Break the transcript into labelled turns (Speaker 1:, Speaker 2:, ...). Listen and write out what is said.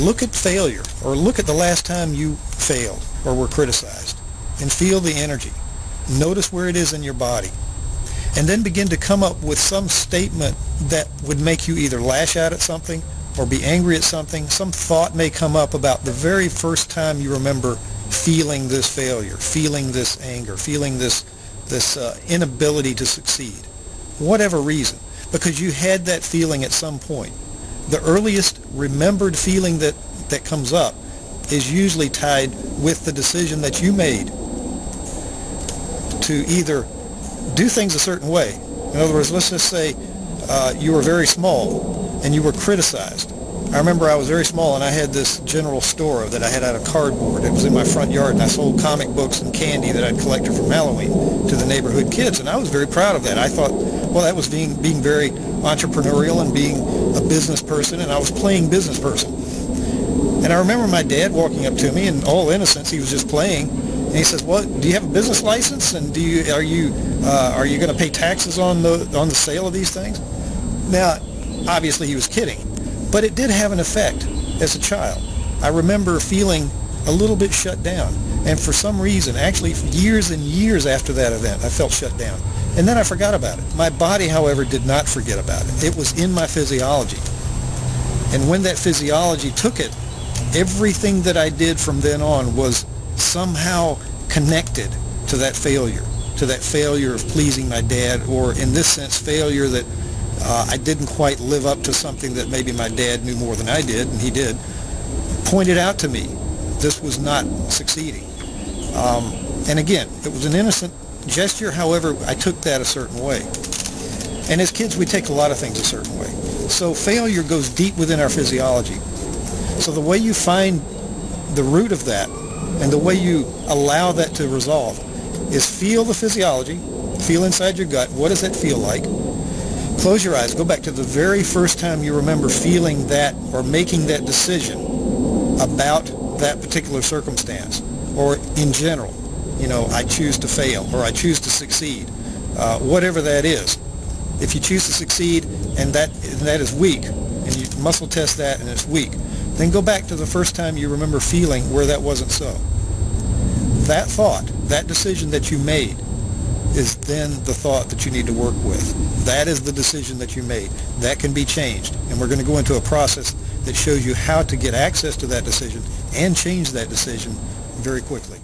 Speaker 1: look at failure, or look at the last time you failed or were criticized, and feel the energy. Notice where it is in your body. And then begin to come up with some statement that would make you either lash out at something or be angry at something. Some thought may come up about the very first time you remember feeling this failure, feeling this anger, feeling this inability to succeed. Whatever reason, because you had that feeling at some point. The earliest remembered feeling that comes up is usually tied with the decision that you made to either do things a certain way. In other words, let's just say you were very small and you were criticized. I remember I was very small and I had this general store that I had out of cardboard. It was in my front yard, and I sold comic books and candy that I'd collected from Halloween to the neighborhood kids, and I was very proud of that. I thought, well, that was being very entrepreneurial and being a business person, and I was playing business person. And I remember my dad walking up to me, in all innocence, he was just playing, and he says, "Well, do you have a business license? And are you going to pay taxes on the sale of these things?" Now, obviously, he was kidding, but it did have an effect as a child. I remember feeling a little bit shut down, and for some reason, actually, years and years after that event, I felt shut down, and then I forgot about it. My body, however, did not forget about it. It was in my physiology, and when that physiology took it, everything that I did from then on was somehow connected to that failure of pleasing my dad, or in this sense, failure that I didn't quite live up to something that maybe my dad knew more than I did, and he did, pointed out to me this was not succeeding. And again, it was an innocent gesture, however, I took that a certain way. And as kids, we take a lot of things a certain way. So failure goes deep within our physiology. So the way you find the root of that and the way you allow that to resolve is feel the physiology, feel inside your gut, what does that feel like? Close your eyes, go back to the very first time you remember feeling that or making that decision about that particular circumstance, or in general, I choose to fail or I choose to succeed, whatever that is. If you choose to succeed and that is weak, and you muscle test that and it's weak, then go back to the first time you remember feeling where that wasn't so. That thought, that decision that you made, is then the thought that you need to work with. That is the decision that you made. That can be changed. And we're going to go into a process that shows you how to get access to that decision and change that decision very quickly.